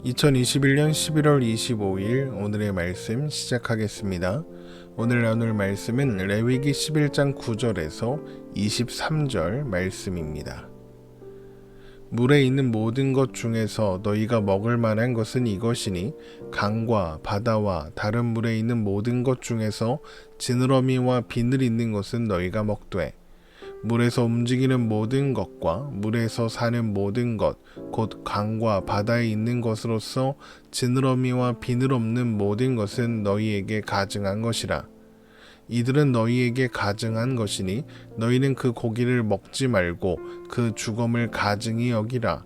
2021년 11월 25일 오늘의 말씀 시작하겠습니다. 오늘 나눌 말씀은 레위기 11장 9절에서 23절 말씀입니다. 물에 있는 모든 것 중에서 너희가 먹을 만한 것은 이것이니 강과 바다와 다른 물에 있는 모든 것 중에서 지느러미와 비늘 있는 것은 너희가 먹되 물에서 움직이는 모든 것과 물에서 사는 모든 것, 곧 강과 바다에 있는 것으로서 지느러미와 비늘 없는 모든 것은 너희에게 가증한 것이라. 이들은 너희에게 가증한 것이니 너희는 그 고기를 먹지 말고 그 죽음을 가증히 여기라.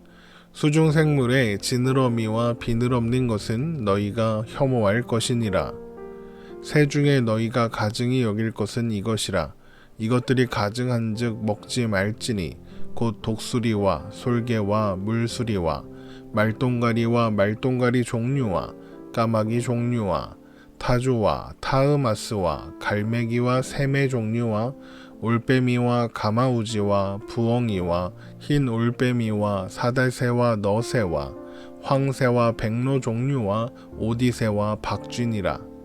수중 생물에 지느러미와 비늘 없는 것은 너희가 혐오할 것이니라. 새 중에 너희가 가증히 여길 것은 이것이라. 이것들이 가증한즉 먹지 말지니 곧 독수리와 솔개와 물수리와 말똥가리와 말똥가리 종류와 까마귀 종류와 타조와 타으마스와 갈매기와 새매 종류와 올빼미와 가마우지와 부엉이와 흰 올빼미와 사달새와 너새와 황새와 백로 종류와 오디새와 박쥐니라.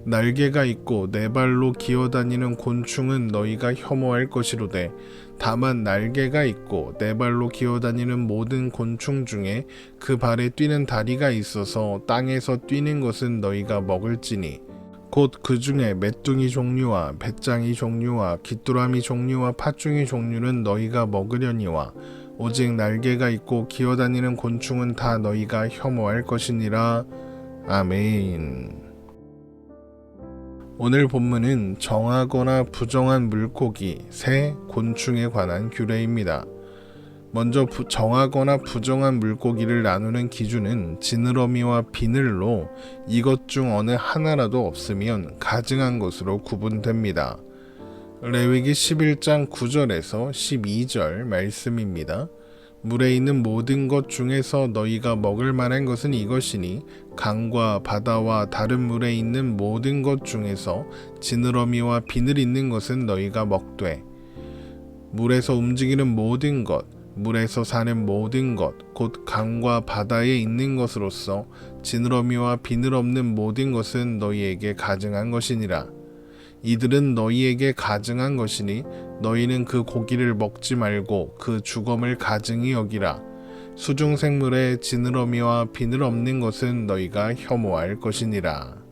날개가 있고 네 발로 기어다니는 곤충은 너희가 혐오할 것이로되 다만 날개가 있고 네 발로 기어다니는 모든 곤충 중에 그 발에 뛰는 다리가 있어서 땅에서 뛰는 것은 너희가 먹을지니 곧 그 중에 메뚜기 종류와 배짱이 종류와 귀뚜라미 종류와 팥중이 종류는 너희가 먹으려니와 오직 날개가 있고 기어다니는 곤충은 다 너희가 혐오할 것이니라. 아멘. 오늘 본문은 정하거나 부정한 물고기, 새, 곤충에 관한 규례입니다. 먼저 정하거나 부정한 물고기를 나누는 기준은 지느러미와 비늘로 이것 중 어느 하나라도 없으면 가증한 것으로 구분됩니다. 레위기 11장 9절에서 12절 말씀입니다. 물에 있는 모든 것 중에서 너희가 먹을 만한 것은 이것이니 강과 바다와 다른 물에 있는 모든 것 중에서 지느러미와 비늘 있는 것은 너희가 먹되 물에서 움직이는 모든 것, 물에서 사는 모든 것, 곧 강과 바다에 있는 것으로서 지느러미와 비늘 없는 모든 것은 너희에게 가증한 것이니라. 이들은 너희에게 가증한 것이니 너희는 그 고기를 먹지 말고 그 죽음을 가증히 여기라. 수중 생물에 지느러미와 비늘 없는 것은 너희가 혐오할 것이니라.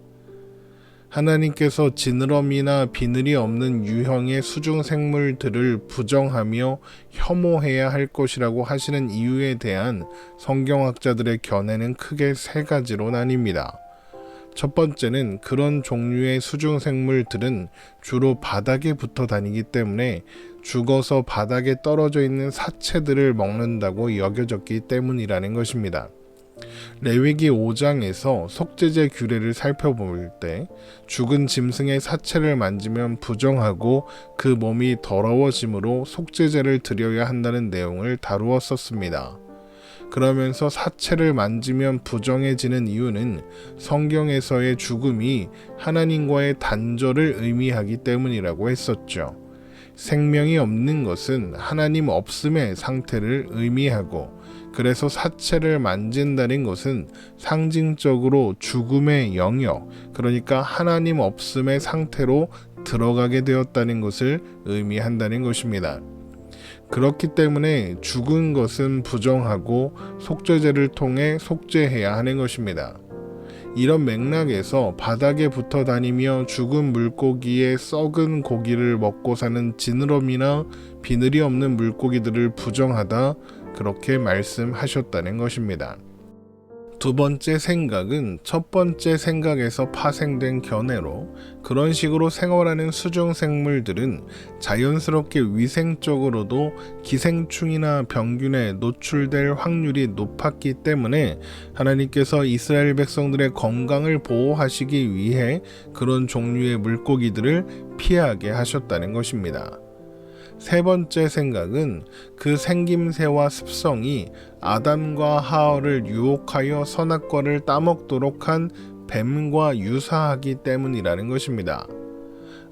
하나님께서 지느러미나 비늘이 없는 유형의 수중 생물들을 부정하며 혐오해야 할 것이라고 하시는 이유에 대한 성경학자들의 견해는 크게 세 가지로 나뉩니다. 첫 번째는 그런 종류의 수중 생물들은 주로 바닥에 붙어 다니기 때문에 죽어서 바닥에 떨어져 있는 사체들을 먹는다고 여겨졌기 때문이라는 것입니다. 레위기 5장에서 속죄제 규례를 살펴볼 때 죽은 짐승의 사체를 만지면 부정하고 그 몸이 더러워지므로 속죄제를 드려야 한다는 내용을 다루었었습니다. 그러면서 사체를 만지면 부정해지는 이유는 성경에서의 죽음이 하나님과의 단절을 의미하기 때문이라고 했었죠. 생명이 없는 것은 하나님 없음의 상태를 의미하고 그래서 사체를 만진다는 것은 상징적으로 죽음의 영역, 그러니까 하나님 없음의 상태로 들어가게 되었다는 것을 의미한다는 것입니다. 그렇기 때문에 죽은 것은 부정하고 속죄제를 통해 속죄해야 하는 것입니다. 이런 맥락에서 바닥에 붙어 다니며 죽은 물고기의 썩은 고기를 먹고 사는 지느러미나 비늘이 없는 물고기들을 부정하다, 그렇게 말씀하셨다는 것입니다. 두 번째 생각은 첫 번째 생각에서 파생된 견해로 그런 식으로 생활하는 수중 생물들은 자연스럽게 위생적으로도 기생충이나 병균에 노출될 확률이 높았기 때문에 하나님께서 이스라엘 백성들의 건강을 보호하시기 위해 그런 종류의 물고기들을 피하게 하셨다는 것입니다. 세 번째 생각은 그 생김새와 습성이 아담과 하와를 유혹하여 선악과를 따먹도록 한 뱀과 유사하기 때문이라는 것입니다.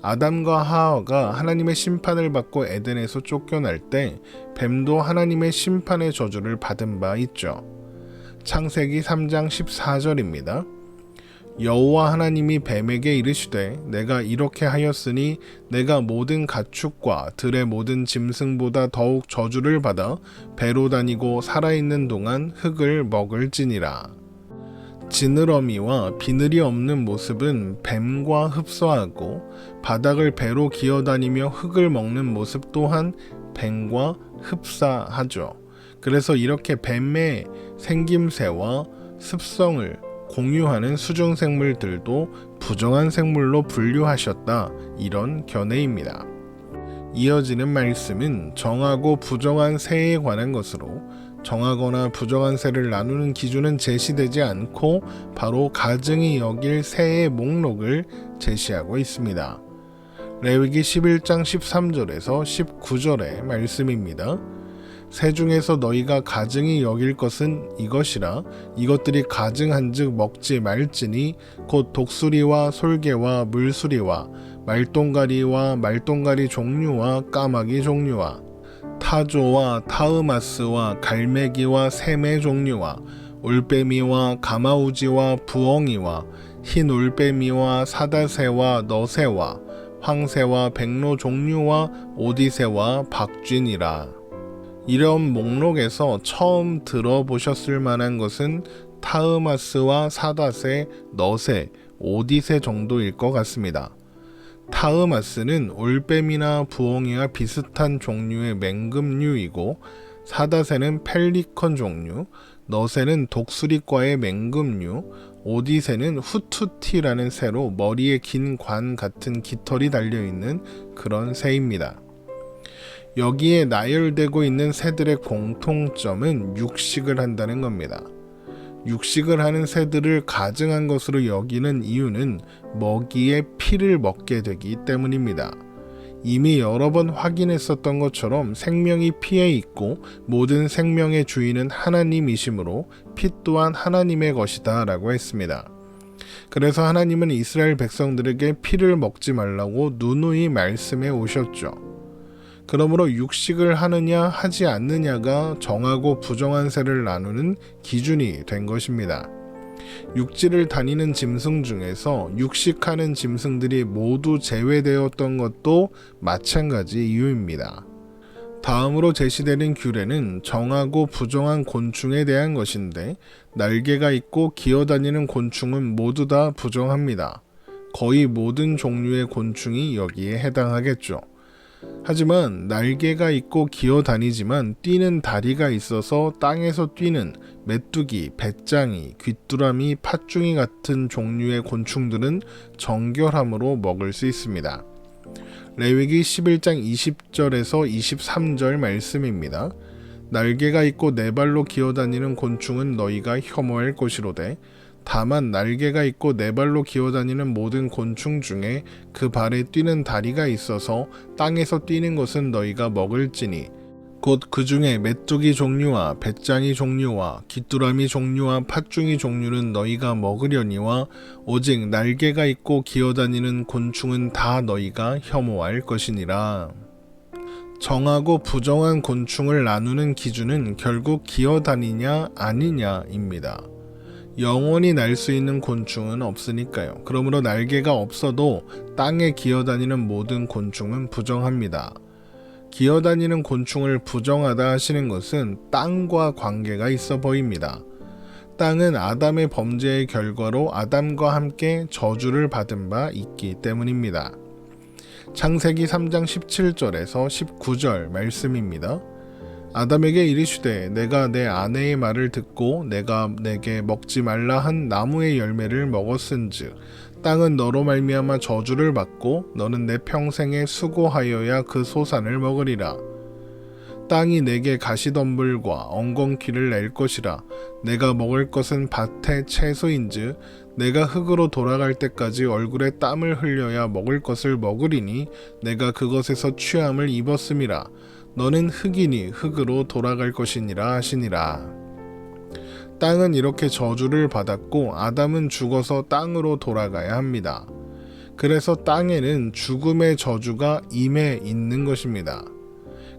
아담과 하와가 하나님의 심판을 받고 에덴에서 쫓겨날 때 뱀도 하나님의 심판의 저주를 받은 바 있죠. 창세기 3장 14절입니다. 여호와 하나님이 뱀에게 이르시되 내가 이렇게 하였으니 내가 모든 가축과 들의 모든 짐승보다 더욱 저주를 받아 배로 다니고 살아있는 동안 흙을 먹을지니라. 지느러미와 비늘이 없는 모습은 뱀과 흡사하고 바닥을 배로 기어다니며 흙을 먹는 모습 또한 뱀과 흡사하죠. 그래서 이렇게 뱀의 생김새와 습성을 공유하는 수중생물들도 부정한 생물로 분류하셨다, 이런 견해입니다. 이어지는 말씀은 정하고 부정한 새에 관한 것으로 정하거나 부정한 새를 나누는 기준은 제시되지 않고 바로 가증히 여길 새의 목록을 제시하고 있습니다. 레위기 11장 13절에서 19절의 말씀입니다. 새 중에서 너희가 가증히 여길 것은 이것이라. 이것들이 가증한즉 먹지 말지니 곧 독수리와 솔개와 물수리와 말똥가리와 말똥가리 종류와 까마귀 종류와 타조와 타으마스와 갈매기와 샘의 종류와 올빼미와 가마우지와 부엉이와 흰 올빼미와 사다새와 너새와 황새와 백로 종류와 오디새와 박쥐니라. 이런 목록에서 처음 들어보셨을 만한 것은 타으마스와 사다새, 너새, 오디새 정도일 것 같습니다. 타으마스는 올빼미나 부엉이와 비슷한 종류의 맹금류이고, 사다새는 펠리컨 종류, 너새는 독수리과의 맹금류, 오디새는 후투티라는 새로 머리에 긴 관 같은 깃털이 달려있는 그런 새입니다. 여기에 나열되고 있는 새들의 공통점은 육식을 한다는 겁니다. 육식을 하는 새들을 가증한 것으로 여기는 이유는 먹이의 피를 먹게 되기 때문입니다. 이미 여러 번 확인했었던 것처럼 생명이 피에 있고 모든 생명의 주인은 하나님이시므로 피 또한 하나님의 것이다 라고 했습니다. 그래서 하나님은 이스라엘 백성들에게 피를 먹지 말라고 누누이 말씀해 오셨죠. 그러므로 육식을 하느냐 하지 않느냐가 정하고 부정한 새를 나누는 기준이 된 것입니다. 육지를 다니는 짐승 중에서 육식하는 짐승들이 모두 제외되었던 것도 마찬가지 이유입니다. 다음으로 제시되는 규례는 정하고 부정한 곤충에 대한 것인데, 날개가 있고 기어다니는 곤충은 모두 다 부정합니다. 거의 모든 종류의 곤충이 여기에 해당하겠죠. 하지만 날개가 있고 기어다니지만 뛰는 다리가 있어서 땅에서 뛰는 메뚜기, 배짱이, 귀뚜라미, 팥중이 같은 종류의 곤충들은 정결함으로 먹을 수 있습니다. 레위기 11장 20절에서 23절 말씀입니다. 날개가 있고 네 발로 기어다니는 곤충은 너희가 혐오할 것이로되, 다만 날개가 있고 네 발로 기어다니는 모든 곤충 중에 그 발에 뛰는 다리가 있어서 땅에서 뛰는 것은 너희가 먹을지니, 곧 그 중에 메뚜기 종류와 배짱이 종류와 귀뚜라미 종류와 팥중이 종류는 너희가 먹으려니와 오직 날개가 있고 기어다니는 곤충은 다 너희가 혐오할 것이니라. 정하고 부정한 곤충을 나누는 기준은 결국 기어다니냐 아니냐입니다. 영원히 날 수 있는 곤충은 없으니까요. 그러므로 날개가 없어도 땅에 기어다니는 모든 곤충은 부정합니다. 기어다니는 곤충을 부정하다 하시는 것은 땅과 관계가 있어 보입니다. 땅은 아담의 범죄의 결과로 아담과 함께 저주를 받은 바 있기 때문입니다. 창세기 3장 17절에서 19절 말씀입니다. 아담에게 이르시되 내가 내 아내의 말을 듣고 내가 내게 먹지 말라 한 나무의 열매를 먹었은즉 땅은 너로 말미암아 저주를 받고 너는 내 평생에 수고하여야 그 소산을 먹으리라. 땅이 내게 가시덤불과 엉겅퀴를 낼 것이라. 내가 먹을 것은 밭의 채소인즉 내가 흙으로 돌아갈 때까지 얼굴에 땀을 흘려야 먹을 것을 먹으리니 내가 그것에서 취함을 입었음이라. 너는 흙이니 흙으로 돌아갈 것이니라 하시니라. 땅은 이렇게 저주를 받았고 아담은 죽어서 땅으로 돌아가야 합니다. 그래서 땅에는 죽음의 저주가 임해 있는 것입니다.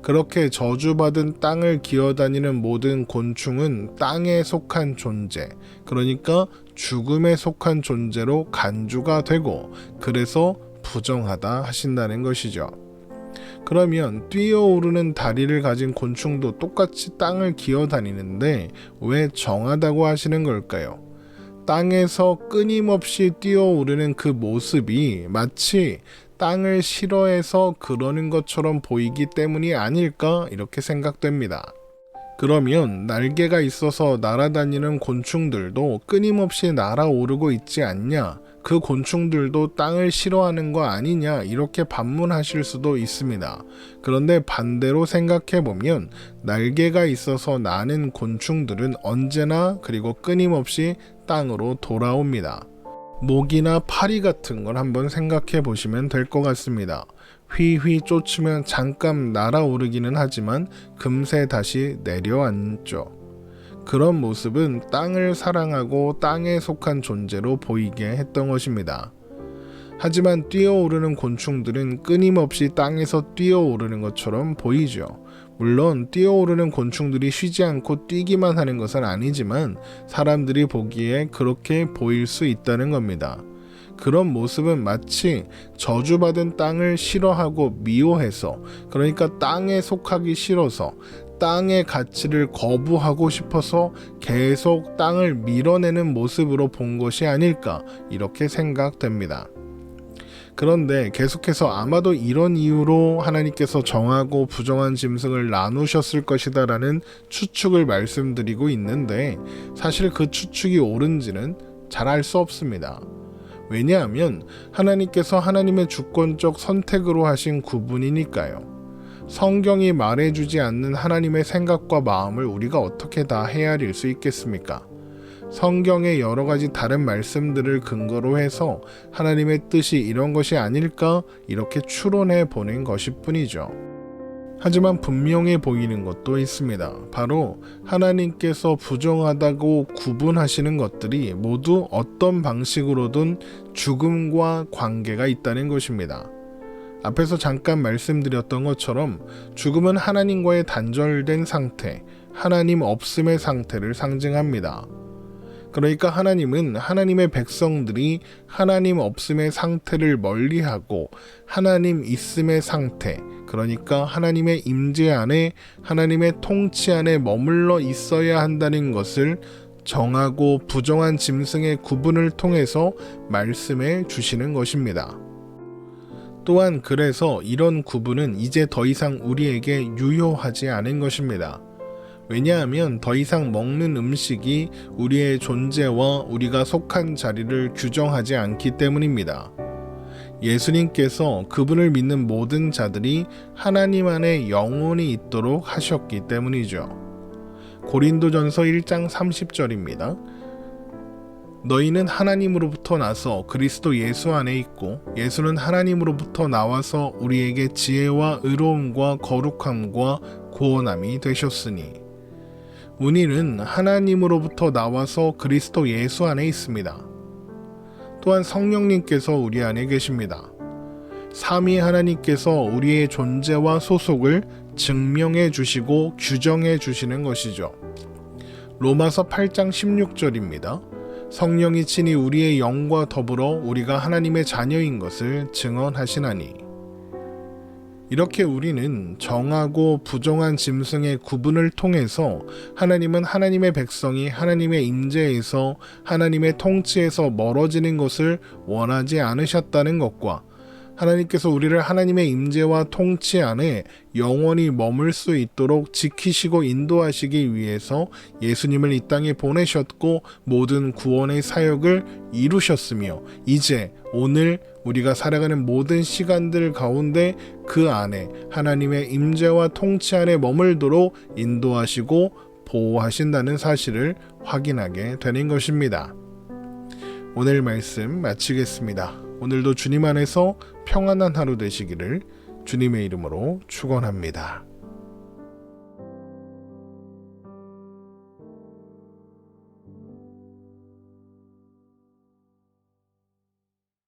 그렇게 저주받은 땅을 기어다니는 모든 곤충은 땅에 속한 존재, 그러니까 죽음에 속한 존재로 간주가 되고 그래서 부정하다 하신다는 것이죠. 그러면 뛰어오르는 다리를 가진 곤충도 똑같이 땅을 기어다니는데 왜 정하다고 하시는 걸까요? 땅에서 끊임없이 뛰어오르는 그 모습이 마치 땅을 싫어해서 그러는 것처럼 보이기 때문이 아닐까 이렇게 생각됩니다. 그러면 날개가 있어서 날아다니는 곤충들도 끊임없이 날아오르고 있지 않냐? 그 곤충들도 땅을 싫어하는 거 아니냐? 이렇게 반문하실 수도 있습니다. 그런데 반대로 생각해보면 날개가 있어서 나는 곤충들은 언제나 그리고 끊임없이 땅으로 돌아옵니다. 모기나 파리 같은 걸 한번 생각해 보시면 될 것 같습니다. 휘휘 쫓으면 잠깐 날아오르기는 하지만 금세 다시 내려앉죠. 그런 모습은 땅을 사랑하고 땅에 속한 존재로 보이게 했던 것입니다. 하지만 뛰어오르는 곤충들은 끊임없이 땅에서 뛰어오르는 것처럼 보이죠. 물론 뛰어오르는 곤충들이 쉬지 않고 뛰기만 하는 것은 아니지만 사람들이 보기에 그렇게 보일 수 있다는 겁니다. 그런 모습은 마치 저주받은 땅을 싫어하고 미워해서, 그러니까 땅에 속하기 싫어서 땅의 가치를 거부하고 싶어서 계속 땅을 밀어내는 모습으로 본 것이 아닐까 이렇게 생각됩니다. 그런데 계속해서 아마도 이런 이유로 하나님께서 정하고 부정한 짐승을 나누셨을 것이다 라는 추측을 말씀드리고 있는데 사실 그 추측이 옳은지는 잘 알 수 없습니다. 왜냐하면 하나님께서 하나님의 주권적 선택으로 하신 구분이니까요. 성경이 말해주지 않는 하나님의 생각과 마음을 우리가 어떻게 다 헤아릴 수 있겠습니까? 성경의 여러 가지 다른 말씀들을 근거로 해서 하나님의 뜻이 이런 것이 아닐까 이렇게 추론해 보는 것일 뿐이죠. 하지만 분명해 보이는 것도 있습니다. 바로 하나님께서 부정하다고 구분하시는 것들이 모두 어떤 방식으로든 죽음과 관계가 있다는 것입니다. 앞에서 잠깐 말씀드렸던 것처럼 죽음은 하나님과의 단절된 상태, 하나님 없음의 상태를 상징합니다. 그러니까 하나님은 하나님의 백성들이 하나님 없음의 상태를 멀리하고 하나님 있음의 상태, 그러니까 하나님의 임재 안에 하나님의 통치 안에 머물러 있어야 한다는 것을 정하고 부정한 짐승의 구분을 통해서 말씀해 주시는 것입니다. 또한 그래서 이런 구분은 이제 더 이상 우리에게 유효하지 않은 것입니다. 왜냐하면 더 이상 먹는 음식이 우리의 존재와 우리가 속한 자리를 규정하지 않기 때문입니다. 예수님께서 그분을 믿는 모든 자들이 하나님 안에 영원히 있도록 하셨기 때문이죠. 고린도전서 1장 30절입니다. 너희는 하나님으로부터 나서 그리스도 예수 안에 있고 예수는 하나님으로부터 나와서 우리에게 지혜와 의로움과 거룩함과 구원함이 되셨으니 우리는 하나님으로부터 나와서 그리스도 예수 안에 있습니다. 또한 성령님께서 우리 안에 계십니다. 삼위 하나님께서 우리의 존재와 소속을 증명해 주시고 규정해 주시는 것이죠. 로마서 8장 16절입니다. 성령이 친히 우리의 영과 더불어 우리가 하나님의 자녀인 것을 증언하시나니. 이렇게 우리는 정하고 부정한 짐승의 구분을 통해서 하나님은 하나님의 백성이 하나님의 임재에서 하나님의 통치에서 멀어지는 것을 원하지 않으셨다는 것과 하나님께서 우리를 하나님의 임재와 통치 안에 영원히 머물 수 있도록 지키시고 인도하시기 위해서 예수님을 이 땅에 보내셨고 모든 구원의 사역을 이루셨으며 이제 오늘 우리가 살아가는 모든 시간들 가운데 그 안에 하나님의 임재와 통치 안에 머물도록 인도하시고 보호하신다는 사실을 확인하게 되는 것입니다. 오늘 말씀 마치겠습니다. 오늘도 주님 안에서 평안한 하루 되시기를 주님의 이름으로 축원합니다.